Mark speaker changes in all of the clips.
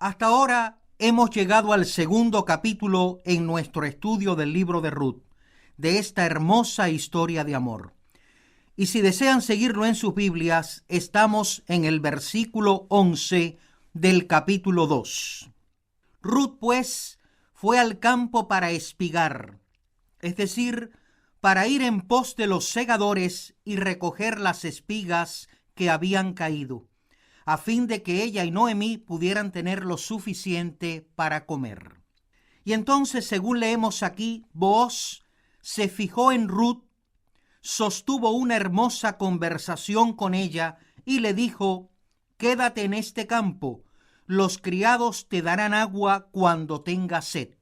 Speaker 1: Hasta ahora hemos llegado al segundo capítulo en nuestro estudio del libro de Ruth, de esta hermosa historia de amor. Y si desean seguirlo en sus Biblias, estamos en el versículo 11 del capítulo 2. Ruth, pues, fue al campo para espigar, es decir, para ir en pos de los segadores y recoger las espigas que habían caído, a fin de que ella y Noemí pudieran tener lo suficiente para comer. Y entonces, según leemos aquí, Booz se fijó en Ruth, sostuvo una hermosa conversación con ella y le dijo: quédate en este campo, los criados te darán agua cuando tengas sed.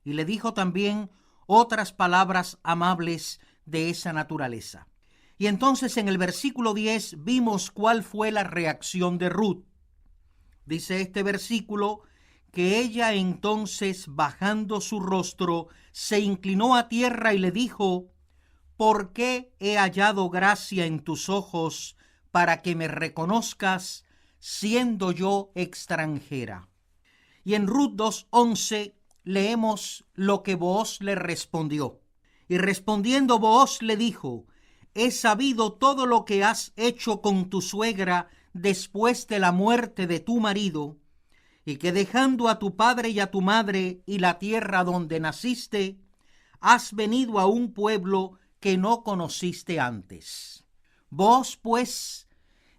Speaker 1: Y le dijo también otras palabras amables de esa naturaleza. Y entonces en el versículo 10 vimos cuál fue la reacción de Ruth. Dice este versículo que ella entonces, bajando su rostro, se inclinó a tierra y le dijo: ¿por qué he hallado gracia en tus ojos para que me reconozcas, siendo yo extranjera? Y en Ruth 2:11 leemos lo que Booz le respondió. Y respondiendo Booz le dijo: he sabido todo lo que has hecho con tu suegra después de la muerte de tu marido, y que dejando a tu padre y a tu madre y la tierra donde naciste, has venido a un pueblo que no conociste antes. Booz, pues,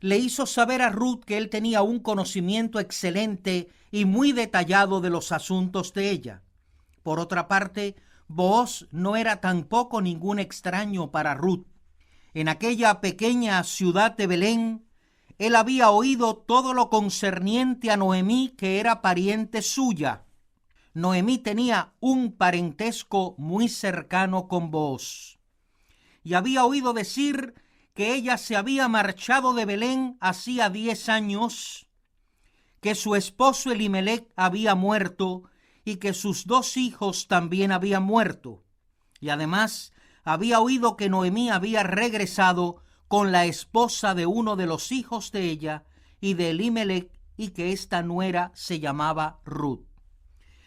Speaker 1: le hizo saber a Ruth que él tenía un conocimiento excelente y muy detallado de los asuntos de ella. Por otra parte, Booz no era tampoco ningún extraño para Ruth. En aquella pequeña ciudad de Belén, él había oído todo lo concerniente a Noemí, que era pariente suya. Noemí tenía un parentesco muy cercano con Booz, y había oído decir que ella se había marchado de Belén hacía 10 años, que su esposo Elimelech había muerto y que sus 2 hijos también habían muerto. Y además había oído que Noemí había regresado con la esposa de uno de los hijos de ella y de Elimelech, y que esta nuera se llamaba Ruth.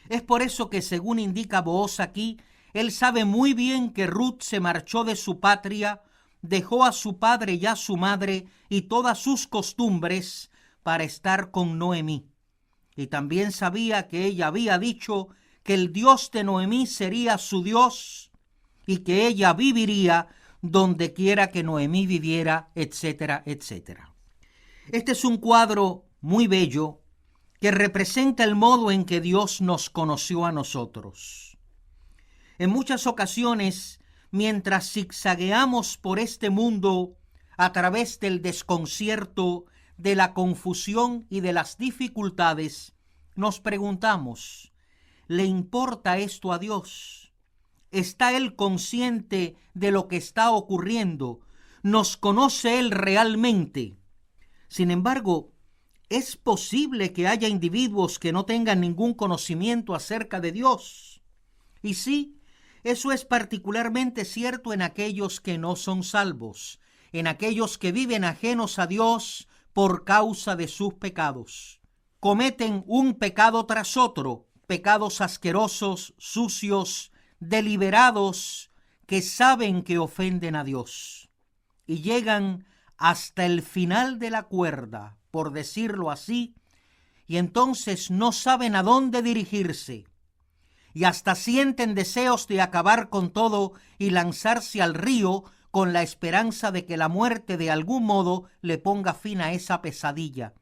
Speaker 1: Es por eso que, según indica Booz aquí, él sabe muy bien que Ruth se marchó de su patria, dejó a su padre y a su madre y todas sus costumbres para estar con Noemí. Y también sabía que ella había dicho que el Dios de Noemí sería su Dios y que ella viviría donde quiera que Noemí viviera, etcétera, etcétera. Este es un cuadro muy bello que representa el modo en que Dios nos conoció a nosotros. En muchas ocasiones, mientras zigzagueamos por este mundo a través del desconcierto, de la confusión y de las dificultades, nos preguntamos: ¿le importa esto a Dios? ¿Está Él consciente de lo que está ocurriendo? ¿Nos conoce Él realmente? Sin embargo, ¿es posible que haya individuos que no tengan ningún conocimiento acerca de Dios? Y sí, eso es particularmente cierto en aquellos que no son salvos, en aquellos que viven ajenos a Dios por causa de sus pecados. Cometen un pecado tras otro, pecados asquerosos, sucios, deliberados, que saben que ofenden a Dios, y llegan hasta el final de la cuerda, por decirlo así, y entonces no saben a dónde dirigirse, y hasta sienten deseos de acabar con todo y lanzarse al río con la esperanza de que la muerte de algún modo le ponga fin a esa pesadilla,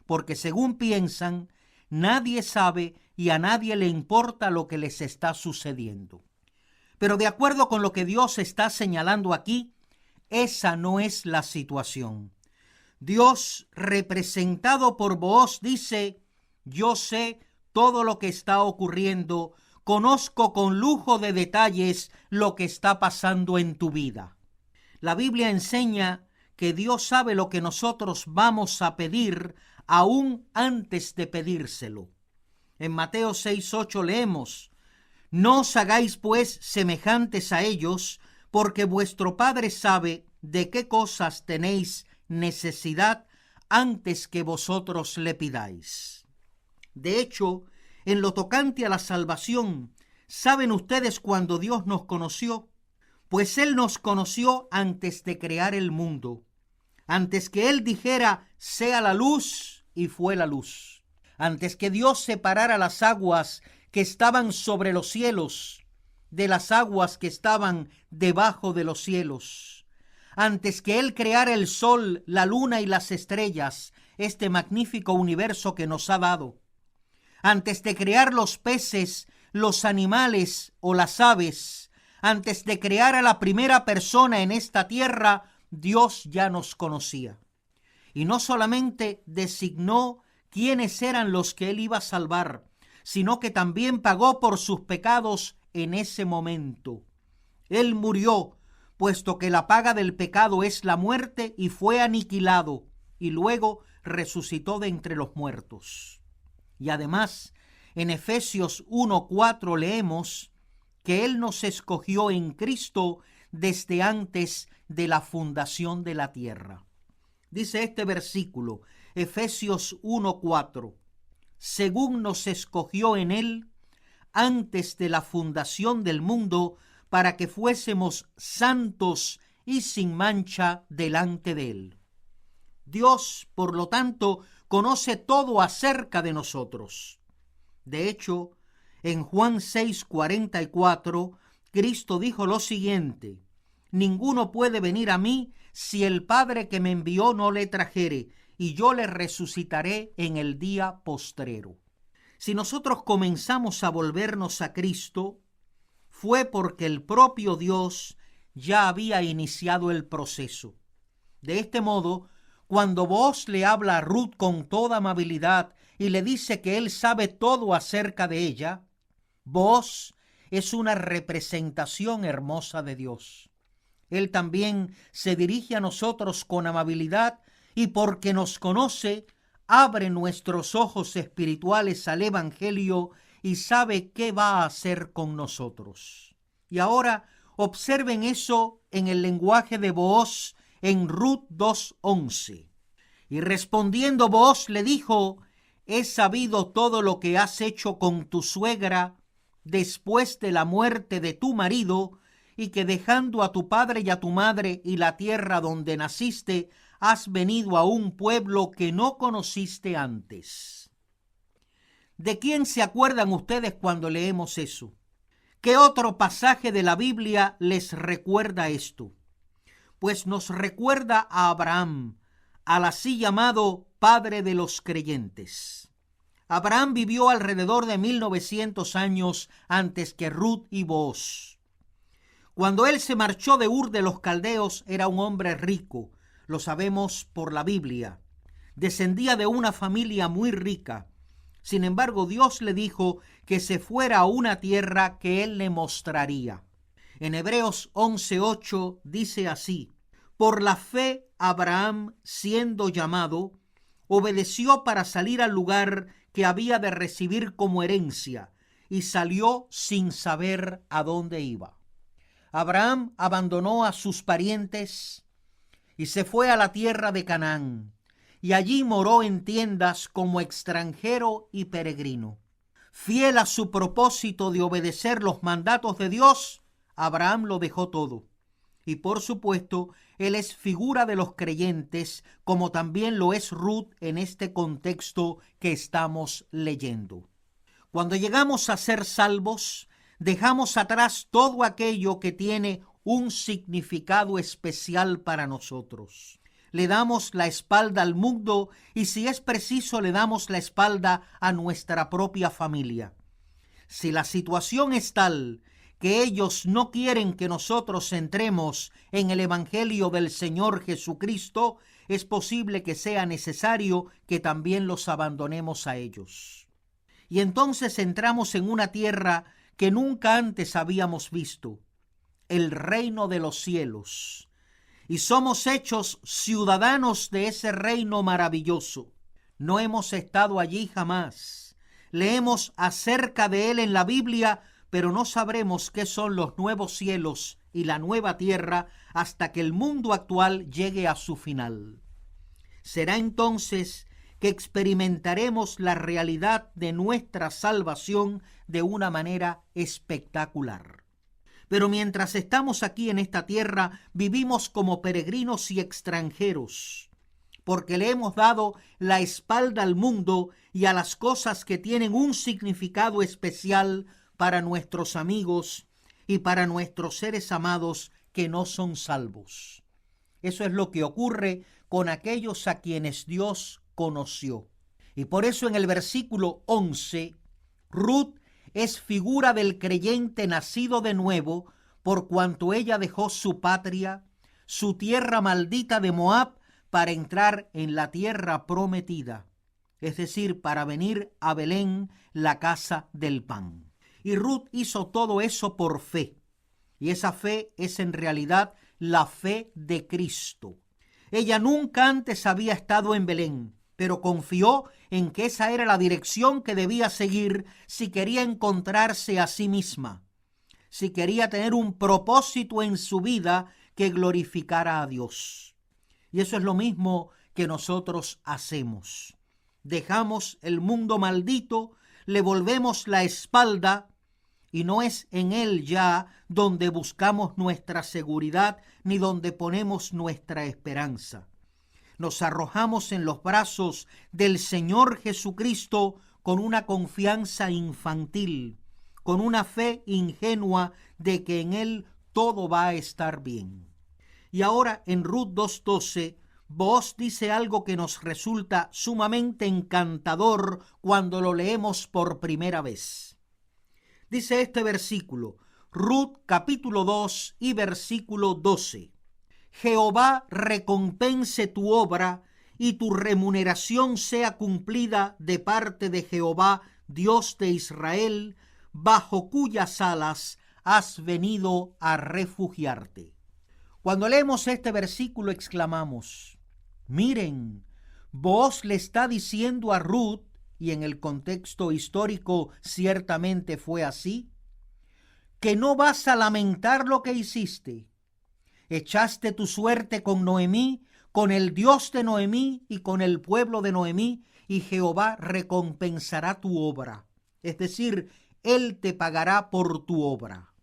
Speaker 1: porque según piensan, nadie sabe y a nadie le importa lo que les está sucediendo. Pero de acuerdo con lo que Dios está señalando aquí, esa no es la situación. Dios, representado por Booz, dice: yo sé todo lo que está ocurriendo, conozco con lujo de detalles lo que está pasando en tu vida. La Biblia enseña que Dios sabe lo que nosotros vamos a pedir aún antes de pedírselo. En Mateo 6:8 leemos: no os hagáis pues semejantes a ellos, porque vuestro Padre sabe de qué cosas tenéis necesidad antes que vosotros le pidáis. De hecho, en lo tocante a la salvación, ¿saben ustedes cuándo Dios nos conoció? Pues Él nos conoció antes de crear el mundo, antes que Él dijera, sea la luz, y fue la luz. Antes que Dios separara las aguas que estaban sobre los cielos de las aguas que estaban debajo de los cielos. Antes que Él creara el sol, la luna y las estrellas, este magnífico universo que nos ha dado. Antes de crear los peces, los animales o las aves, antes de crear a la primera persona en esta tierra, Dios ya nos conocía. Y no solamente designó quiénes eran los que Él iba a salvar, sino que también pagó por sus pecados en ese momento. Él murió, puesto que la paga del pecado es la muerte, y fue aniquilado, y luego resucitó de entre los muertos. Y además, en Efesios 1:4 leemos que Él nos escogió en Cristo desde antes de la fundación de la tierra. Dice este versículo, Efesios 1:4, según nos escogió en Él antes de la fundación del mundo, para que fuésemos santos y sin mancha delante de Él. Dios, por lo tanto, conoce todo acerca de nosotros. De hecho, en Juan 6:44, Cristo dijo lo siguiente: ninguno puede venir a mí si el Padre que me envió no le trajere, y yo le resucitaré en el día postrero. Si nosotros comenzamos a volvernos a Cristo, fue porque el propio Dios ya había iniciado el proceso. De este modo, cuando Booz le habla a Ruth con toda amabilidad y le dice que él sabe todo acerca de ella, Booz es una representación hermosa de Dios. Él también se dirige a nosotros con amabilidad y porque nos conoce, abre nuestros ojos espirituales al Evangelio y sabe qué va a hacer con nosotros. Y ahora observen eso en el lenguaje de Booz en Ruth 2:11. Y respondiendo Booz le dijo: he sabido todo lo que has hecho con tu suegra después de la muerte de tu marido, y que dejando a tu padre y a tu madre y la tierra donde naciste, has venido a un pueblo que no conociste antes. ¿De quién se acuerdan ustedes cuando leemos eso? ¿Qué otro pasaje de la Biblia les recuerda esto? Pues nos recuerda a Abraham, al así llamado padre de los creyentes. Abraham vivió alrededor de 1900 años antes que Ruth y Booz. Cuando él se marchó de Ur de los Caldeos, era un hombre rico, lo sabemos por la Biblia. Descendía de una familia muy rica. Sin embargo, Dios le dijo que se fuera a una tierra que él le mostraría. En Hebreos 11:8 dice así: por la fe Abraham, siendo llamado, obedeció para salir al lugar que había de recibir como herencia, y salió sin saber a dónde iba. Abraham abandonó a sus parientes y se fue a la tierra de Canaán, y allí moró en tiendas como extranjero y peregrino. Fiel a su propósito de obedecer los mandatos de Dios, Abraham lo dejó todo. Y por supuesto, él es figura de los creyentes, como también lo es Ruth en este contexto que estamos leyendo. Cuando llegamos a ser salvos, dejamos atrás todo aquello que tiene un significado especial para nosotros. Le damos la espalda al mundo y, si es preciso, le damos la espalda a nuestra propia familia. Si la situación es tal que ellos no quieren que nosotros entremos en el Evangelio del Señor Jesucristo, es posible que sea necesario que también los abandonemos a ellos. Y entonces entramos en una tierra que nunca antes habíamos visto, el reino de los cielos, y somos hechos ciudadanos de ese reino maravilloso. No hemos estado allí jamás. Leemos acerca de él en la Biblia, pero no sabremos qué son los nuevos cielos y la nueva tierra hasta que el mundo actual llegue a su final. Será entonces que experimentaremos la realidad de nuestra salvación de una manera espectacular. Pero mientras estamos aquí en esta tierra, vivimos como peregrinos y extranjeros, porque le hemos dado la espalda al mundo y a las cosas que tienen un significado especial para nuestros amigos y para nuestros seres amados que no son salvos. Eso es lo que ocurre con aquellos a quienes Dios conoció. Y por eso en el versículo 11, Ruth es figura del creyente nacido de nuevo, por cuanto ella dejó su patria, su tierra maldita de Moab, para entrar en la tierra prometida, es decir, para venir a Belén, la casa del pan. Y Ruth hizo todo eso por fe, y esa fe es en realidad la fe de Cristo. Ella nunca antes había estado en Belén, pero confió en que esa era la dirección que debía seguir si quería encontrarse a sí misma, si quería tener un propósito en su vida que glorificara a Dios. Y eso es lo mismo que nosotros hacemos. Dejamos el mundo maldito, le volvemos la espalda, y no es en él ya donde buscamos nuestra seguridad ni donde ponemos nuestra esperanza. Nos arrojamos en los brazos del Señor Jesucristo con una confianza infantil, con una fe ingenua de que en Él todo va a estar bien. Y ahora en Ruth 2:12, Booz dice algo que nos resulta sumamente encantador cuando lo leemos por primera vez. Dice este versículo, Ruth capítulo 2 y versículo 12. Jehová recompense tu obra y tu remuneración sea cumplida de parte de Jehová, Dios de Israel, bajo cuyas alas has venido a refugiarte. Cuando leemos este versículo exclamamos, miren, Booz le está diciendo a Ruth, y en el contexto histórico ciertamente fue así, que no vas a lamentar lo que hiciste. Echaste tu suerte con Noemí, con el Dios de Noemí y con el pueblo de Noemí, y Jehová recompensará tu obra. Es decir, Él te pagará por tu obra.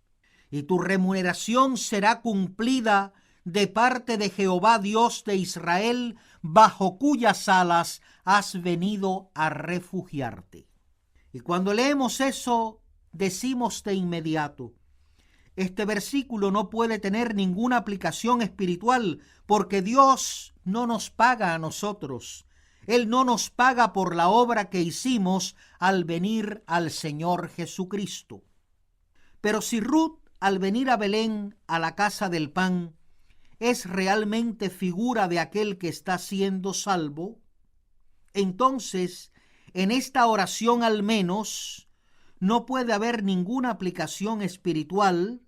Speaker 1: Y tu remuneración será cumplida de parte de Jehová Dios de Israel, bajo cuyas alas has venido a refugiarte. Y cuando leemos eso, decimos de inmediato, este versículo no puede tener ninguna aplicación espiritual, porque Dios no nos paga a nosotros. Él no nos paga por la obra que hicimos al venir al Señor Jesucristo. Pero si Ruth, al venir a Belén, a la casa del pan, es realmente figura de aquel que está siendo salvo, entonces, en esta oración al menos, no puede haber ninguna aplicación espiritual,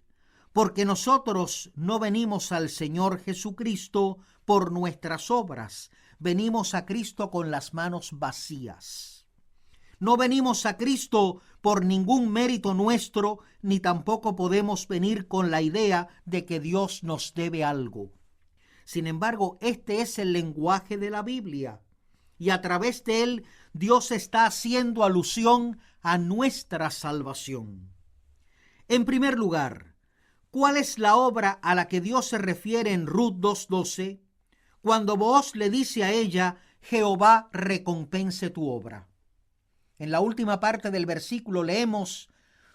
Speaker 1: porque nosotros no venimos al Señor Jesucristo por nuestras obras, venimos a Cristo con las manos vacías. No venimos a Cristo por ningún mérito nuestro, ni tampoco podemos venir con la idea de que Dios nos debe algo. Sin embargo, este es el lenguaje de la Biblia, y a través de él Dios está haciendo alusión a nuestra salvación. En primer lugar, ¿cuál es la obra a la que Dios se refiere en Ruth 2:12? Cuando Booz le dice a ella, Jehová recompense tu obra. En la última parte del versículo leemos,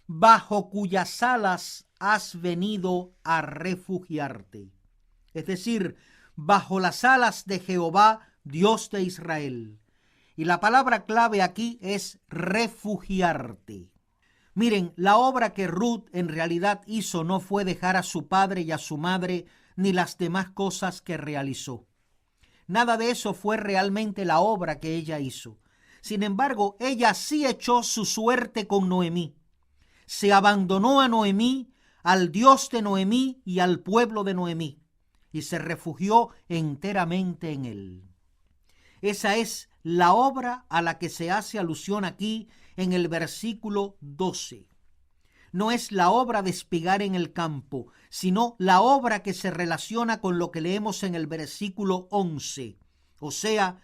Speaker 1: bajo cuyas alas has venido a refugiarte. Es decir, bajo las alas de Jehová, Dios de Israel. Y la palabra clave aquí es refugiarte. Miren, la obra que Ruth en realidad hizo no fue dejar a su padre y a su madre, ni las demás cosas que realizó. Nada de eso fue realmente la obra que ella hizo. Sin embargo, ella sí echó su suerte con Noemí. Se abandonó a Noemí, al Dios de Noemí y al pueblo de Noemí, y se refugió enteramente en él. Esa es la obra a la que se hace alusión aquí en el versículo 12. No es la obra de espigar en el campo, sino la obra que se relaciona con lo que leemos en el versículo 11. O sea,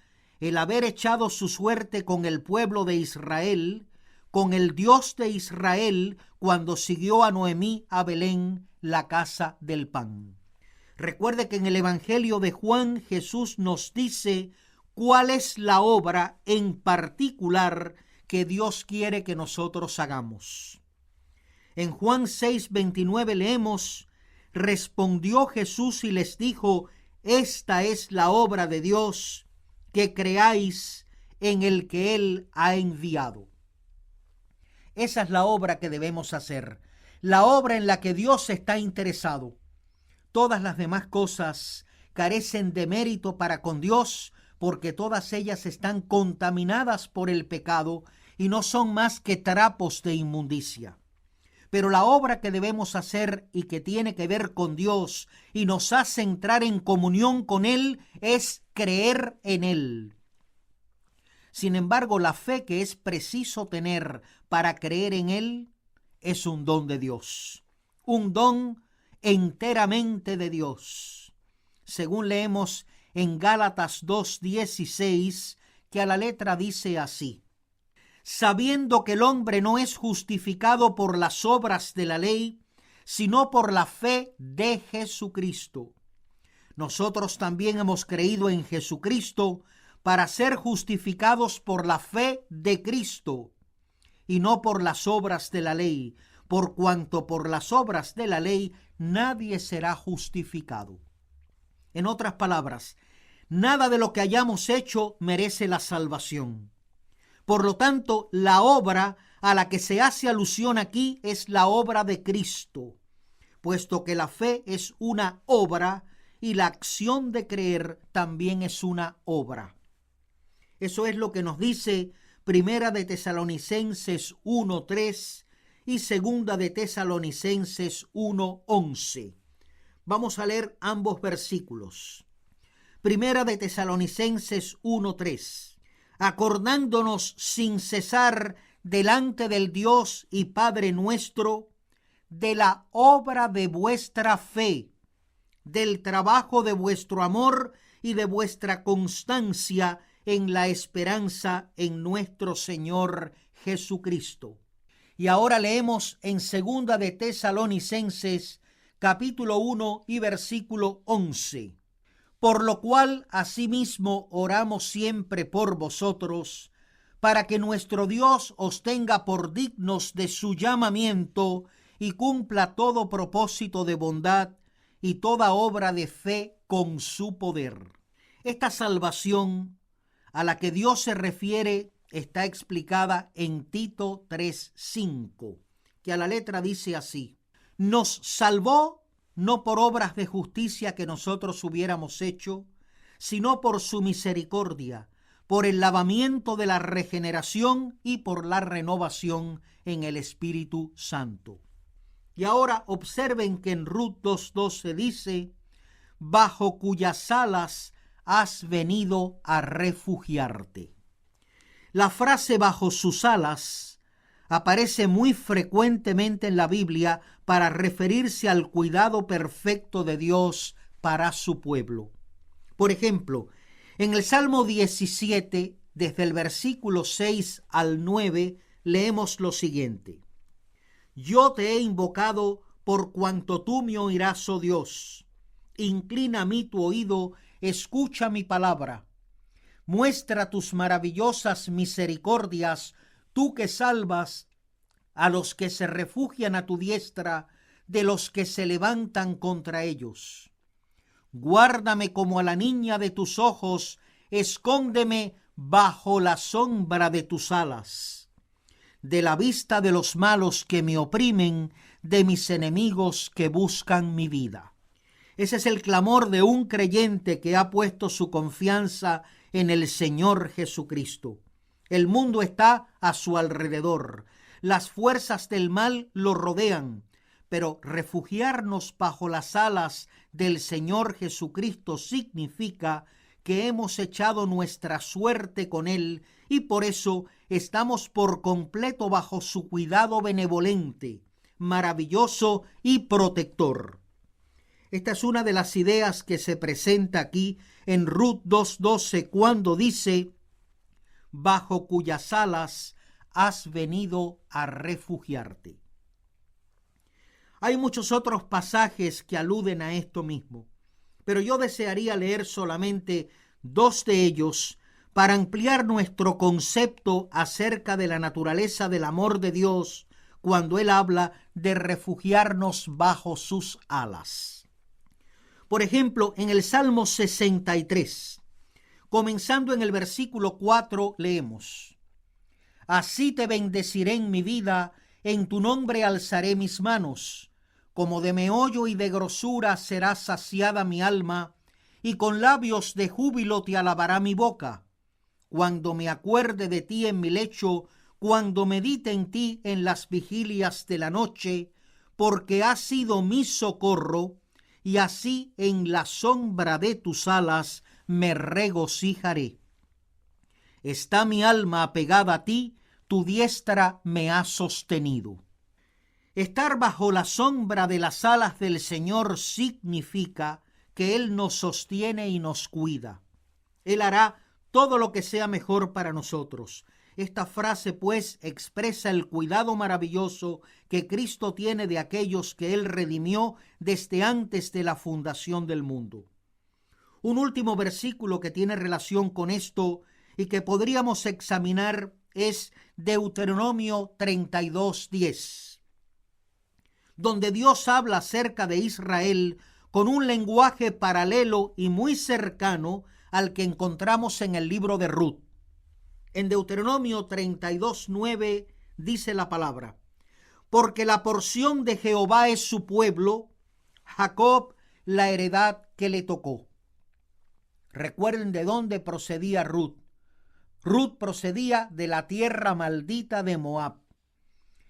Speaker 1: el haber echado su suerte con el pueblo de Israel, con el Dios de Israel, cuando siguió a Noemí a Belén, la casa del pan. Recuerde que en el Evangelio de Juan Jesús nos dice cuál es la obra en particular que Dios quiere que nosotros hagamos. En Juan 6:29 leemos: respondió Jesús y les dijo: esta es la obra de Dios, que creáis en el que Él ha enviado. Esa es la obra que debemos hacer, la obra en la que Dios está interesado. Todas las demás cosas carecen de mérito para con Dios, porque todas ellas están contaminadas por el pecado y no son más que trapos de inmundicia. Pero la obra que debemos hacer y que tiene que ver con Dios y nos hace entrar en comunión con Él es creer en Él. Sin embargo, la fe que es preciso tener para creer en Él es un don de Dios, un don enteramente de Dios. Según leemos en Gálatas 2:16, que a la letra dice así: sabiendo que el hombre no es justificado por las obras de la ley, sino por la fe de Jesucristo. Nosotros también hemos creído en Jesucristo para ser justificados por la fe de Cristo, y no por las obras de la ley, por cuanto por las obras de la ley nadie será justificado. En otras palabras, nada de lo que hayamos hecho merece la salvación. Por lo tanto, la obra a la que se hace alusión aquí es la obra de Cristo, puesto que la fe es una obra y la acción de creer también es una obra. Eso es lo que nos dice Primera de Tesalonicenses 1:3 y Segunda de Tesalonicenses 1:11. Vamos a leer ambos versículos. Primera de Tesalonicenses 1:3. Acordándonos sin cesar delante del Dios y Padre nuestro de la obra de vuestra fe, del trabajo de vuestro amor y de vuestra constancia en la esperanza en nuestro Señor Jesucristo. Y ahora leemos en Segunda de Tesalonicenses capítulo 1 y versículo 11. Por lo cual asimismo oramos siempre por vosotros, para que nuestro Dios os tenga por dignos de su llamamiento y cumpla todo propósito de bondad y toda obra de fe con su poder. Esta salvación a la que Dios se refiere está explicada en Tito 3:5, que a la letra dice así: nos salvó no por obras de justicia que nosotros hubiéramos hecho, sino por su misericordia, por el lavamiento de la regeneración y por la renovación en el Espíritu Santo. Y ahora observen que en Ruth 2:12 dice: bajo cuyas alas has venido a refugiarte. La frase bajo sus alas aparece muy frecuentemente en la Biblia para referirse al cuidado perfecto de Dios para su pueblo. Por ejemplo, en el Salmo 17, desde el versículo 6 al 9, leemos lo siguiente: yo te he invocado por cuanto tú me oirás, oh Dios. Inclina a mí tu oído, escucha mi palabra. Muestra tus maravillosas misericordias, tú que salvas a los que se refugian a tu diestra, de los que se levantan contra ellos. Guárdame como a la niña de tus ojos, escóndeme bajo la sombra de tus alas. De la vista de los malos que me oprimen, de mis enemigos que buscan mi vida. Ese es el clamor de un creyente que ha puesto su confianza en el Señor Jesucristo. El mundo está a su alrededor. Las fuerzas del mal lo rodean. Pero refugiarnos bajo las alas del Señor Jesucristo significa que hemos echado nuestra suerte con Él y por eso estamos por completo bajo su cuidado benevolente, maravilloso y protector. Esta es una de las ideas que se presenta aquí en Ruth 2:12 cuando dice: bajo cuyas alas has venido a refugiarte. Hay muchos otros pasajes que aluden a esto mismo, pero yo desearía leer solamente 2 de ellos para ampliar nuestro concepto acerca de la naturaleza del amor de Dios cuando Él habla de refugiarnos bajo sus alas. Por ejemplo, en el Salmo 63, comenzando en el versículo 4, leemos: Así te bendeciré en mi vida, en tu nombre alzaré mis manos. Como de meollo y de grosura será saciada mi alma, y con labios de júbilo te alabará mi boca. Cuando me acuerde de ti en mi lecho, cuando medite en ti en las vigilias de la noche, porque has sido mi socorro, y así en la sombra de tus alas me regocijaré. Está mi alma apegada a ti, tu diestra me ha sostenido. Estar bajo la sombra de las alas del Señor significa que Él nos sostiene y nos cuida. Él hará todo lo que sea mejor para nosotros. Esta frase, pues, expresa el cuidado maravilloso que Cristo tiene de aquellos que Él redimió desde antes de la fundación del mundo. Un último versículo que tiene relación con esto y que podríamos examinar es Deuteronomio 32:10. Donde Dios habla acerca de Israel con un lenguaje paralelo y muy cercano al que encontramos en el libro de Ruth. En Deuteronomio 32:9 dice la palabra: Porque la porción de Jehová es su pueblo, Jacob la heredad que le tocó. Recuerden de dónde procedía Ruth. Ruth procedía de la tierra maldita de Moab.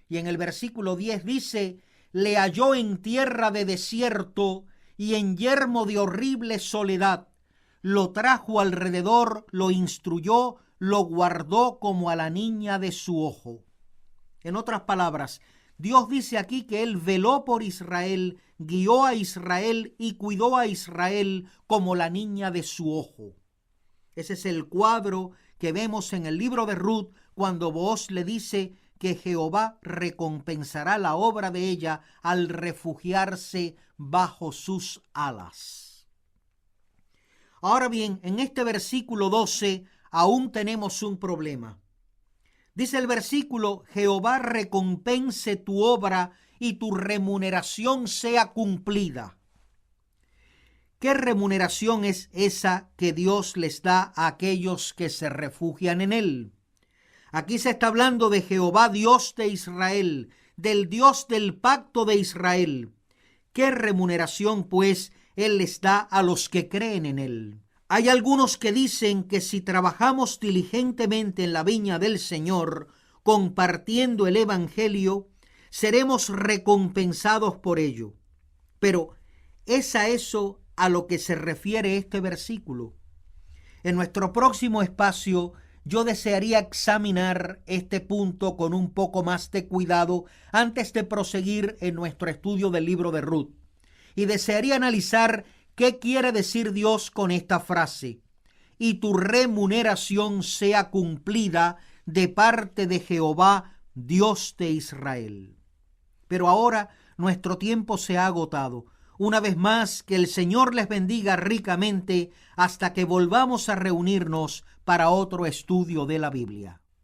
Speaker 1: Y en el versículo 10 dice: le halló en tierra de desierto y en yermo de horrible soledad. Lo trajo alrededor, lo instruyó, lo guardó como a la niña de su ojo. En otras palabras, Dios dice aquí que Él veló por Israel, guió a Israel y cuidó a Israel como la niña de su ojo. Ese es el cuadro que vemos en el libro de Ruth cuando Booz le dice que Jehová recompensará la obra de ella al refugiarse bajo sus alas. Ahora bien, en este versículo 12 aún tenemos un problema. Dice el versículo: Jehová recompense tu obra y tu remuneración sea cumplida. ¿Qué remuneración es esa que Dios les da a aquellos que se refugian en Él? Aquí se está hablando de Jehová, Dios de Israel, del Dios del pacto de Israel. ¿Qué remuneración, pues, Él les da a los que creen en Él? Hay algunos que dicen que si trabajamos diligentemente en la viña del Señor, compartiendo el Evangelio, seremos recompensados por ello. Pero, ¿es a eso a lo que se refiere este versículo? En nuestro próximo espacio, yo desearía examinar este punto con un poco más de cuidado antes de proseguir en nuestro estudio del libro de Ruth. Y desearía analizar qué quiere decir Dios con esta frase: y tu remuneración sea cumplida de parte de Jehová, Dios de Israel. Pero ahora nuestro tiempo se ha agotado. Una vez más, que el Señor les bendiga ricamente hasta que volvamos a reunirnos para otro estudio de la Biblia.